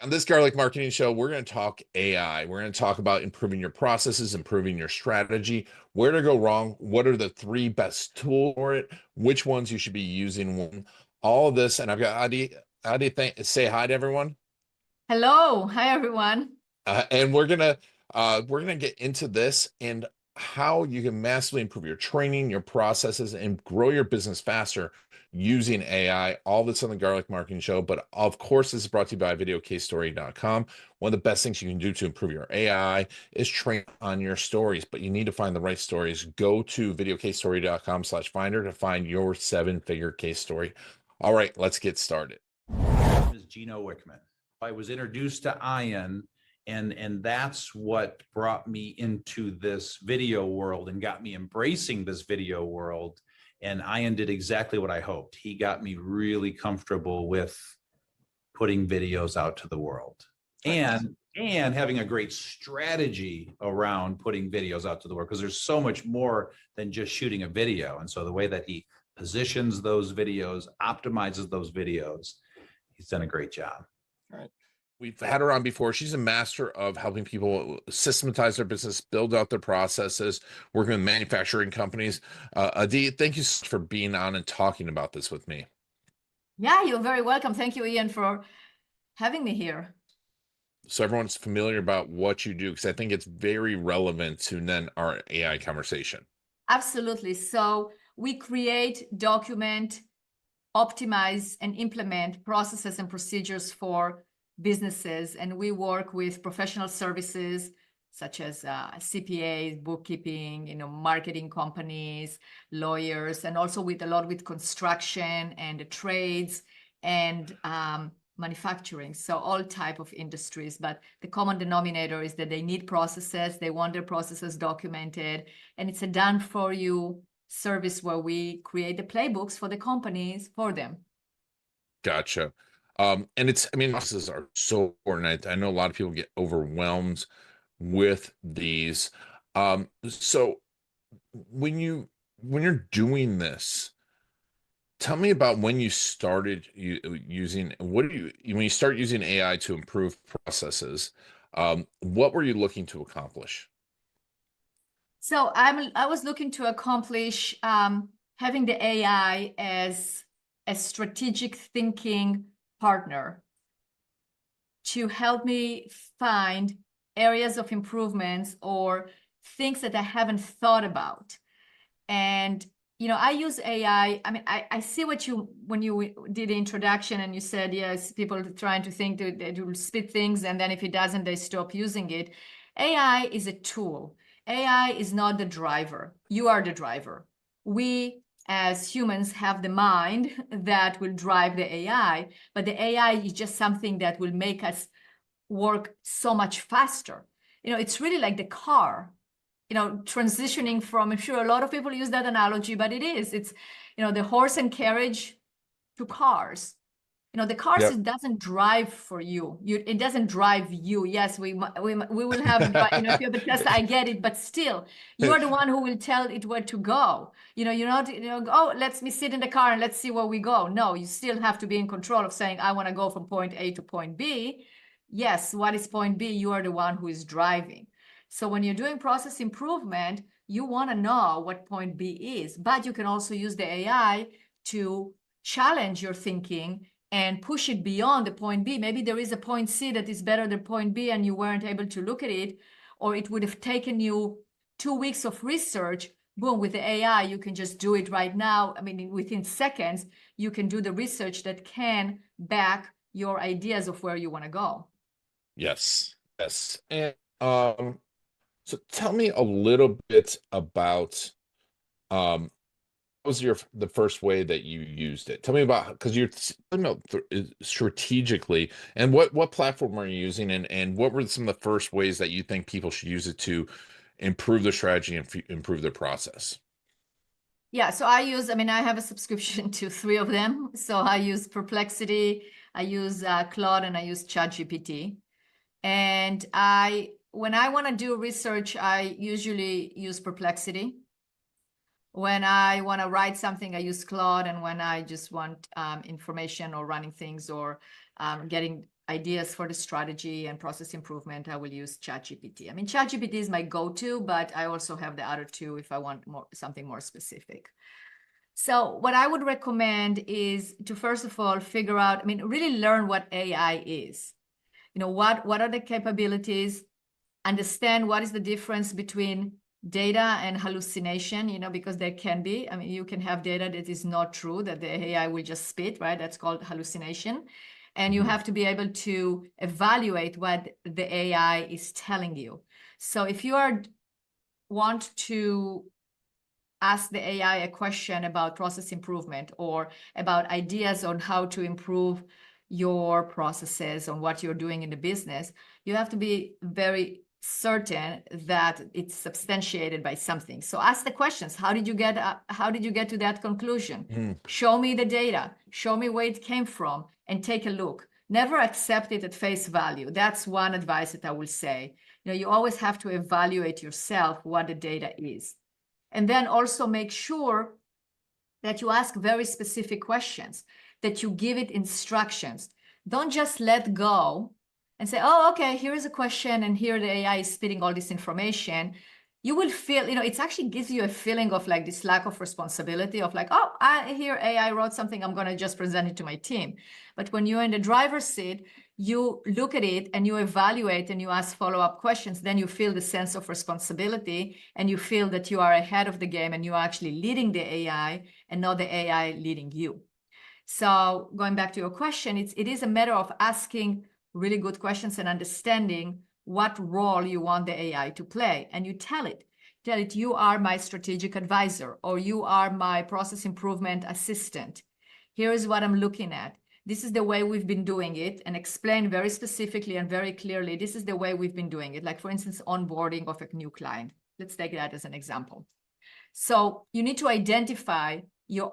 On this Garlic Marketing Show, we're going to talk AI. We're going to talk about improving your processes, improving your strategy, where to go wrong, what are the three best tools for it, which ones you should be using, all of this. And I've got Adi. Adi, say hi to everyone. Hello, hi everyone. And we're gonna get into this and how you can massively improve your training, your processes, and grow your business faster using AI. All this on the Garlic Marketing Show. But of course, this is brought to you by videocasestory.com. One of the best things you can do to improve your AI is train on your stories, but you need to find the right stories. Go to videocasestory.com/finder to find your 7-figure case story. All right, let's get started. My name is Gino Wickman. I was introduced to Ian, and that's what brought me into this video world and got me embracing this video world. And Ian did exactly what I hoped. He got me really comfortable with putting videos out to the world and having a great strategy around putting videos out to the world, because there's so much more than just shooting a video. And so the way that he positions those videos, optimizes those videos, he's done a great job. All right. We've had her on before. She's a master of helping people systematize their business, build out their processes, working with manufacturing companies. Adi, thank you so much for being on and talking about this with me. Yeah, you're very welcome. Thank you, Ian, for having me here. So everyone's familiar about what you do, because I think it's very relevant to then our AI conversation. Absolutely. So we create, document, optimize, and implement processes and procedures for businesses. And we work with professional services such as CPAs, bookkeeping, marketing companies, lawyers, and also with a lot with construction and the trades and manufacturing. So all type of industries, but the common denominator is that they need processes. They want their processes documented, and it's a done for you service where we create the playbooks for the companies for them. Gotcha. And processes are so important. I know a lot of people get overwhelmed with these. So when you're doing this, tell me about when you started using, when you start using AI to improve processes, what were you looking to accomplish? So I was looking to accomplish having the AI as a strategic thinking partner to help me find areas of improvements or things that I haven't thought about. And I use AI. I see when you did the introduction and you said, yes, people are trying to think that they will spit things, and then if it doesn't, they stop using it. AI is a tool. AI is not the driver. You are the driver. We, as humans, have the mind that will drive the AI, but the AI is just something that will make us work so much faster. It's really like the car. Transitioning from, I'm sure a lot of people use that analogy, but it's the horse and carriage to cars. The cars, Yep. It doesn't drive for you. It doesn't drive you. Yes, we will have, if you have a Tesla, I get it, but still, you are the one who will tell it where to go. You're not, oh, let me sit in the car and let's see where we go. No, you still have to be in control of saying, I want to go from point A to point B. Yes, what is point B? You are the one who is driving. So when you're doing process improvement, you want to know what point B is, but you can also use the AI to challenge your thinking and push it beyond the point B. Maybe there is a point C that is better than point B and you weren't able to look at it, or it would have taken you 2 weeks of research. Boom, with the AI, you can just do it right now. Within seconds, you can do the research that can back your ideas of where you want to go. Yes. And so tell me a little bit about what was the first way that you used it? Tell me about, because you're talking about strategically, and what platform are you using, and what were some of the first ways that you think people should use it to improve their strategy and improve their process? Yeah, so I have a subscription to 3 of them. So I use Perplexity, I use Claude, and I use ChatGPT. And when I want to do research, I usually use Perplexity. When I want to write something, I use Claude. And when I just want information or running things or getting ideas for the strategy and process improvement, I will use ChatGPT. I mean, ChatGPT is my go-to, but I also have the other two if I want something more specific. So what I would recommend is to, first of all, figure out, I mean, really learn what AI is. You know, what are the capabilities? Understand what is the difference between data and hallucination, you know, because there can be, I mean, you can have data that is not true, that the AI will just spit, right? That's called hallucination. And you have to be able to evaluate what the AI is telling you. So if you want to ask the AI a question about process improvement or about ideas on how to improve your processes, on what you're doing in the business, you have to be very certain that it's substantiated by something. So ask the questions. How did you get to that conclusion? Show me the data. Show me where it came from and take a look. Never accept it at face value. That's one advice that I will say. You know, you always have to evaluate yourself what the data is. And then also make sure that you ask very specific questions, that you give it instructions. Don't just let go and say, oh, okay, here is a question and here the AI is spitting all this information. You will feel, you know, it actually gives you a feeling of like this lack of responsibility of like, oh, I hear AI wrote something, I'm going to just present it to my team. But when you're in the driver's seat, you look at it and you evaluate and you ask follow-up questions, then you feel the sense of responsibility and you feel that you are ahead of the game and you are actually leading the AI and not the AI leading you. So going back to your question, it is a matter of asking really good questions and understanding what role you want the AI to play. And you tell it, you are my strategic advisor, or you are my process improvement assistant. Here is what I'm looking at. This is the way we've been doing it, and explain very specifically and very clearly, this is the way we've been doing it. Like, for instance, onboarding of a new client. Let's take that as an example. So you need to identify your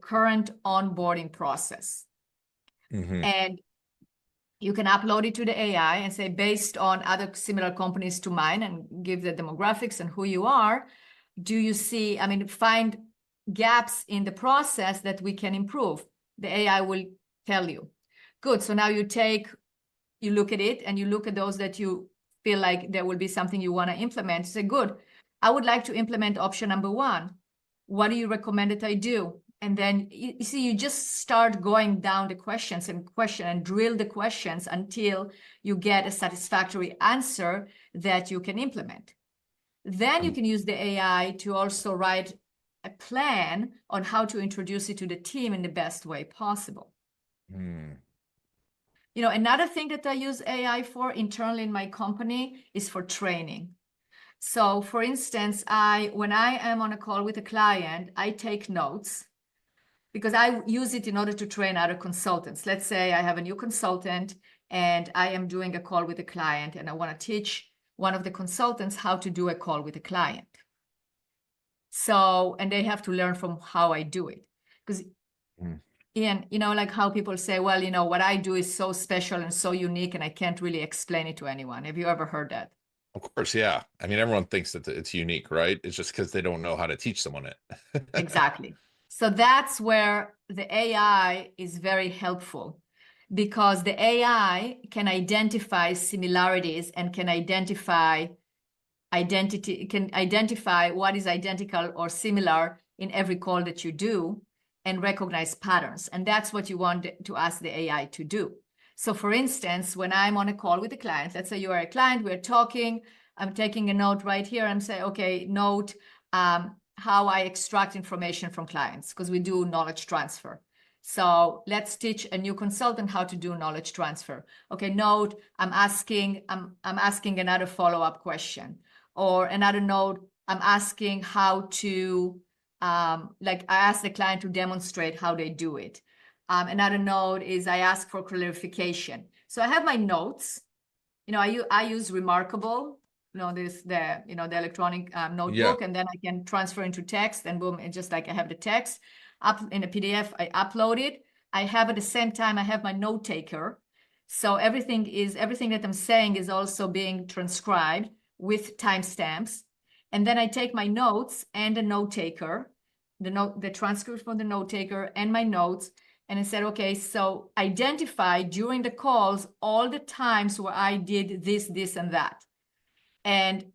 current onboarding process. And you can upload it to the AI and say, based on other similar companies to mine, and give the demographics and who you are, do you see, I mean, find gaps in the process that we can improve. The AI will tell you. Good, so now you look at it and you look at those that you feel like there will be something you want to implement. Say, good, I would like to implement option number 1. What do you recommend that I do? And then you see, you just start going down the questions and drill the questions until you get a satisfactory answer that you can implement. Then you can use the AI to also write a plan on how to introduce it to the team in the best way possible. You know, another thing that I use AI for internally in my company is for training. So for instance, when I am on a call with a client, I take notes, because I use it in order to train other consultants. Let's say I have a new consultant and I am doing a call with a client and I want to teach one of the consultants how to do a call with a client. So, and they have to learn from how I do it. Because Ian, you know, like how people say, well, you know, what I do is so special and so unique and I can't really explain it to anyone. Have you ever heard that? Of course, yeah. I mean, everyone thinks that it's unique, right? It's just because they don't know how to teach someone it. Exactly. So that's where the AI is very helpful, because the AI can identify similarities and can identify what is identical or similar in every call that you do and recognize patterns. And that's what you want to ask the AI to do. So for instance, when I'm on a call with a client, let's say you are a client, we're talking, I'm taking a note right here. I'm saying, okay, note how I extract information from clients, because we do knowledge transfer. So let's teach a new consultant how to do knowledge transfer. Okay, note, I'm asking another follow-up question, or another note, I'm asking how to, like I ask the client to demonstrate how they do it. Another note is I ask for clarification. So I have my notes. You know, I use Remarkable. You know, the electronic notebook, and then I can transfer into text, and boom, it's just like I have the text up in a PDF. I upload it. I have at the same time, I have my note taker. So everything that I'm saying is also being transcribed with timestamps. And then I take my notes and the note taker, the transcript from the note taker and my notes, And I said, okay, so identify during the calls all the times where I did this, this, and that. And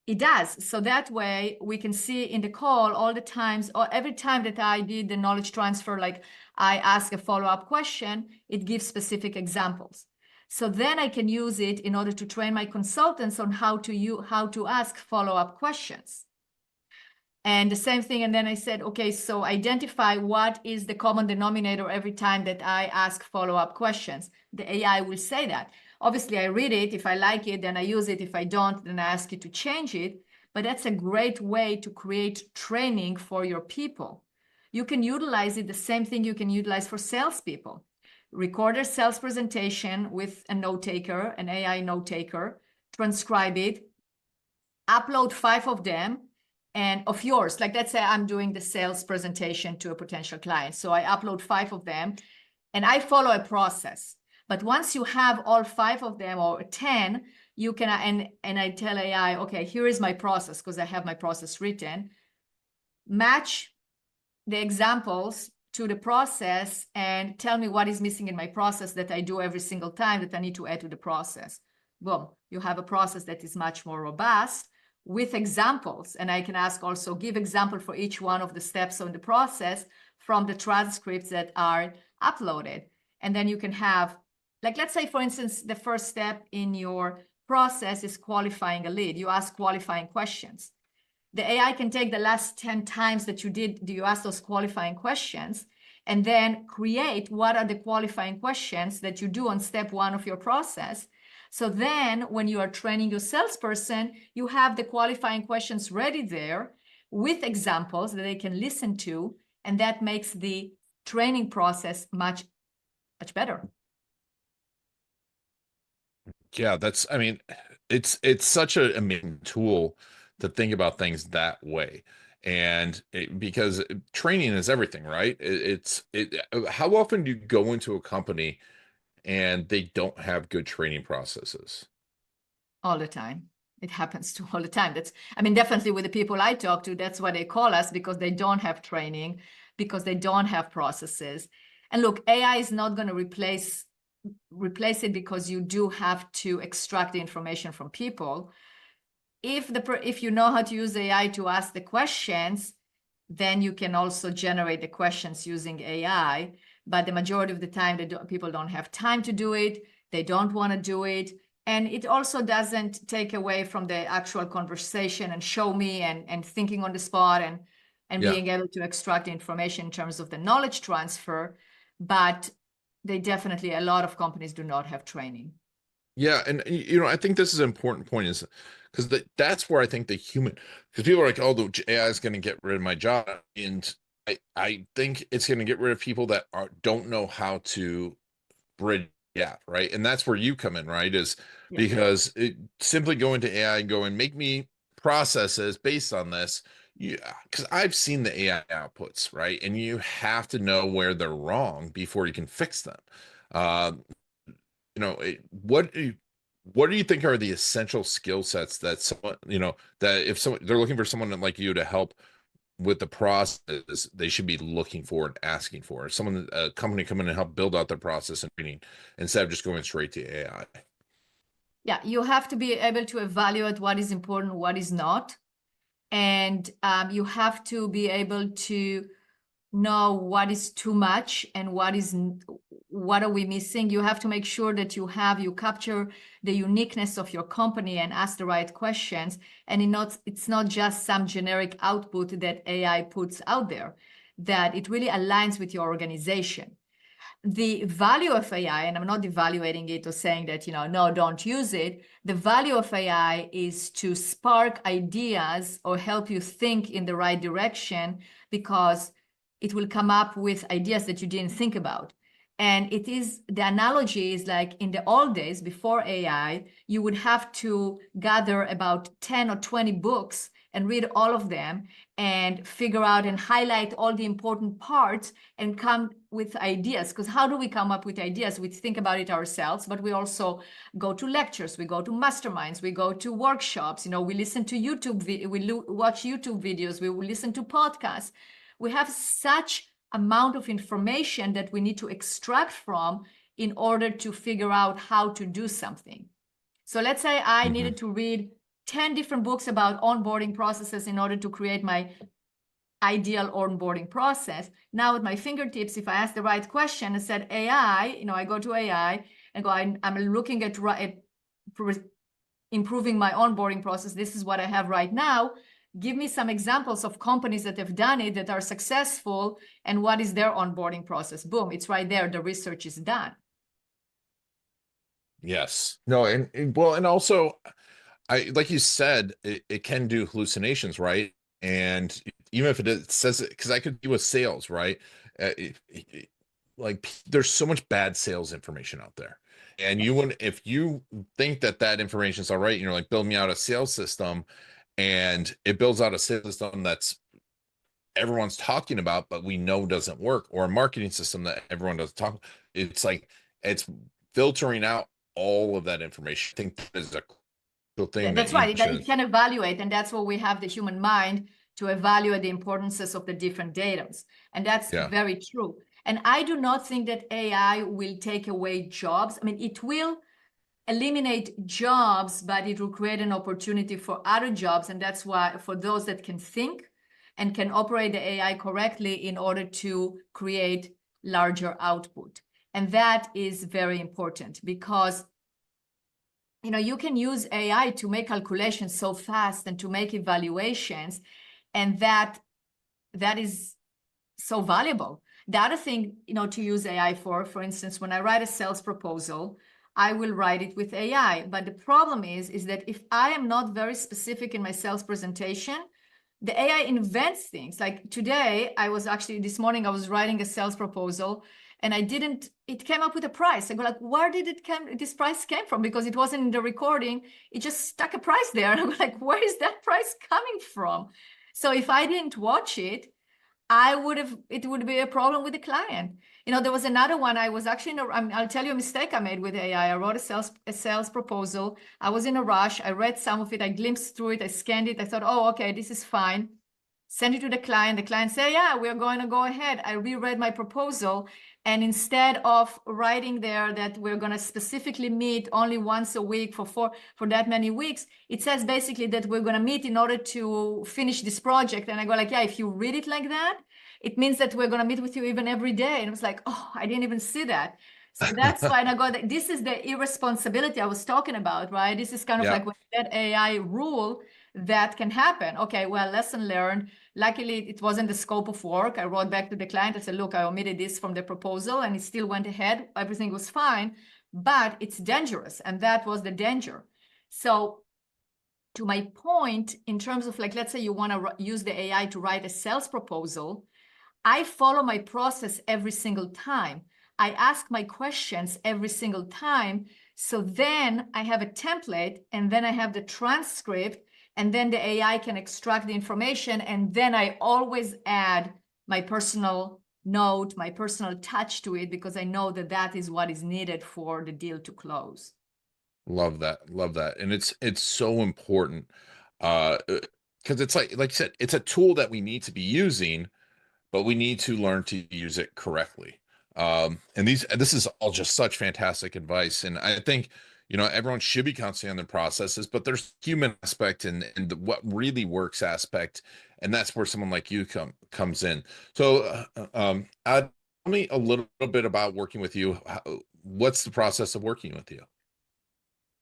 it does. So that way we can see in the call all the times, or every time that I did the knowledge transfer, like I ask a follow-up question, it gives specific examples. So then I can use it in order to train my consultants on how to ask follow-up questions. And the same thing. And then I said, okay, so identify what is the common denominator every time that I ask follow-up questions. The AI will say that. Obviously, I read it. If I like it, then I use it. If I don't, then I ask it to change it. But that's a great way to create training for your people. You can utilize it, the same thing you can utilize for salespeople. Record a sales presentation with a note taker, an AI note taker, transcribe it, upload 5 of them, and of yours. Like, let's say I'm doing the sales presentation to a potential client. So I upload 5 of them and I follow a process. But once you have all 5 of them or 10, you can, and I tell AI, okay, here is my process, because I have my process written. Match the examples to the process and tell me what is missing in my process that I do every single time that I need to add to the process. Boom, you have a process that is much more robust with examples. And I can ask also, give example for each one of the steps in the process from the transcripts that are uploaded. And then you can have, like, let's say, for instance, the first step in your process is qualifying a lead. You ask qualifying questions. The AI can take the last 10 times that you ask those qualifying questions, and then create what are the qualifying questions that you do on step 1 of your process. So then when you are training your salesperson, you have the qualifying questions ready there with examples that they can listen to, and that makes the training process much, much better. Yeah, I mean, it's such an amazing tool to think about things that way. And because training is everything, right? How often do you go into a company and they don't have good training processes? All the time. It happens to all the time. I mean, definitely with the people I talk to, that's why they call us, because they don't have training, because they don't have processes. And look, AI is not going to replace it, because you do have to extract the information from people. If you know how to use AI to ask the questions, then you can also generate the questions using AI. But the majority of the time, people don't have time to do it. They don't want to do it. And it also doesn't take away from the actual conversation and show me and thinking on the spot and Yeah. being able to extract the information in terms of the knowledge transfer. But a lot of companies do not have training. Yeah, and I think this is an important point, is because that's where I think the human, because people are like, oh, the AI is going to get rid of my job, and I think it's going to get rid of people that don't know how to bridge the gap, right? And that's where you come in, right? Is because simply going to AI and going, make me processes based on this. Yeah, because I've seen the AI outputs, right? And you have to know where they're wrong before you can fix them. What do you think are the essential skill sets that someone, that if they're looking for someone like you to help with the process, they should be looking for and asking for? A company come in and help build out their process and training instead of just going straight to AI. Yeah, you have to be able to evaluate what is important, what is not. And you have to be able to know what is too much and what are we missing. You have to make sure that you capture the uniqueness of your company and ask the right questions. And it's not just some generic output that AI puts out there, that it really aligns with your organization. The value of AI, and I'm not evaluating it or saying that, no, don't use it. The value of AI is to spark ideas or help you think in the right direction, because it will come up with ideas that you didn't think about. And the analogy is like in the old days before AI, you would have to gather about 10 or 20 books and read all of them and figure out and highlight all the important parts and come with ideas. Because how do we come up with ideas? We think about it ourselves, but we also go to lectures, we go to masterminds, we go to workshops, we listen to YouTube, we watch YouTube videos, we will listen to podcasts. We have such amount of information that we need to extract from in order to figure out how to do something. So let's say I needed to read 10 different books about onboarding processes in order to create my ideal onboarding process. Now at my fingertips, if I ask the right question and said AI, I go to AI and go, I'm looking at improving my onboarding process. This is what I have right now. Give me some examples of companies that have done it, that are successful, and what is their onboarding process. Boom, it's right there. The research is done. Yes. No, and also, like you said, it can do hallucinations, right? And even if it says it, because I could do with sales, right? Like there's so much bad sales information out there. And you wouldn't, if you think that information is all right, like, build me out a sales system, and it builds out a sales system that's everyone's talking about, but we know doesn't work, or a marketing system that everyone doesn't talk. It's like, it's filtering out all of that information. I think that is a cool thing. That's right. It can evaluate, and that's what we have the human mind to evaluate the importances of the different datums. And that's very true. And I do not think that AI will take away jobs. I mean, it will eliminate jobs, but it will create an opportunity for other jobs. And that's why, for those that can think and can operate the AI correctly in order to create larger output. And that is very important, because you can use AI to make calculations so fast and to make evaluations, and that is so valuable. The other thing, to use AI for instance, when I write a sales proposal, I will write it with AI. But the problem is that if I am not very specific in my sales presentation, the AI invents things. Like today, this morning, I was writing a sales proposal, and it came up with a price. I go like, where did this price came from? Because it wasn't in the recording. It just stuck a price there. And I'm like, where is that price coming from? So if I didn't watch it, it would be a problem with the client. There was another one. I was actually I'll tell you a mistake I made with AI. I wrote a sales proposal. I was in a rush. I read some of it. I glimpsed through it. I scanned it. I thought, oh, okay, this is fine. Send it to the client. The client said, yeah, we're going to go ahead. I reread my proposal. And instead of writing there that we're going to specifically meet only once a week for that many weeks, it says basically that we're going to meet in order to finish this project. And I go like, yeah, if you read it like that, it means that we're going to meet with you even every day. And it was like, oh, I didn't even see that. So that's why I go, this is the irresponsibility I was talking about, right? This is kind of like when that AI rule that can happen. Okay, well, lesson learned. Luckily, it wasn't the scope of work. I wrote back to the client. I said, look, I omitted this from the proposal, and it still went ahead. Everything was fine, but it's dangerous. And that was the danger. So to my point, in terms of like, let's say you want to use the AI to write a sales proposal, I follow my process every single time. I ask my questions every single time. So then I have a template, and then I have the transcript, and then the AI can extract the information. And then I always add my personal note, my personal touch to it, because I know that is what is needed for the deal to close. Love that. Love that. And it's so important, because it's like you said, it's a tool that we need to be using, but we need to learn to use it correctly. And this is all just such fantastic advice. And I think, everyone should be constantly on their processes, but there's human aspect and the what really works aspect. And that's where someone like you comes in. So, tell me a little bit about working with you. What's the process of working with you?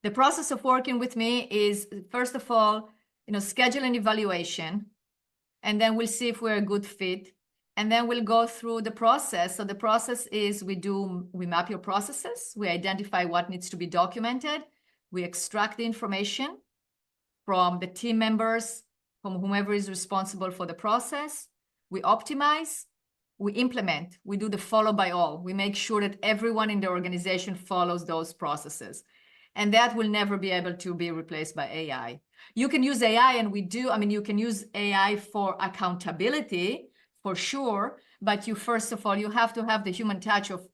The process of working with me is, first of all, schedule an evaluation, and then we'll see if we're a good fit. And then we'll go through the process. So the process is we map your processes. We identify what needs to be documented. We extract the information from the team members, from whomever is responsible for the process. We optimize, we implement, we do the follow by all. We make sure that everyone in the organization follows those processes. And that will never be able to be replaced by AI. You can use AI, and you can use AI for accountability, for sure, but first of all, you have to have the human touch of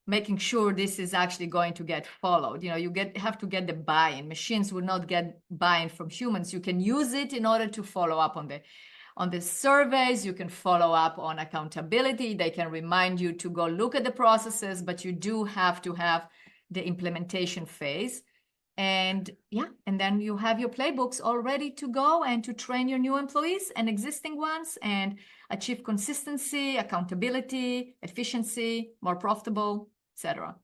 making sure this is actually going to get followed. You have to get the buy-in. Machines will not get buy-in from humans. You can use it in order to follow up on on the surveys. You can follow up on accountability. They can remind you to go look at the processes, but you do have to have the implementation phase. And yeah, and then you have your playbooks all ready to go and to train your new employees and existing ones and achieve consistency, accountability, efficiency, more profitable, etc.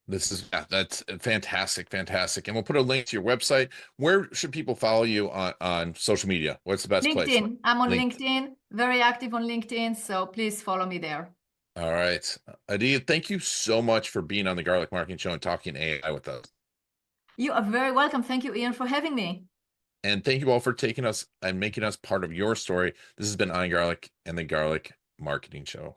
That's fantastic, fantastic. And we'll put a link to your website. Where should people follow you on social media? What's the best place? LinkedIn. I'm on LinkedIn, very active on LinkedIn. So please follow me there. All right. Adi, thank you so much for being on the Garlic Marketing Show and talking AI with us. You are very welcome. Thank you, Ian, for having me. And thank you all for taking us and making us part of your story. This has been Adi Garlic and the Garlic Marketing Show.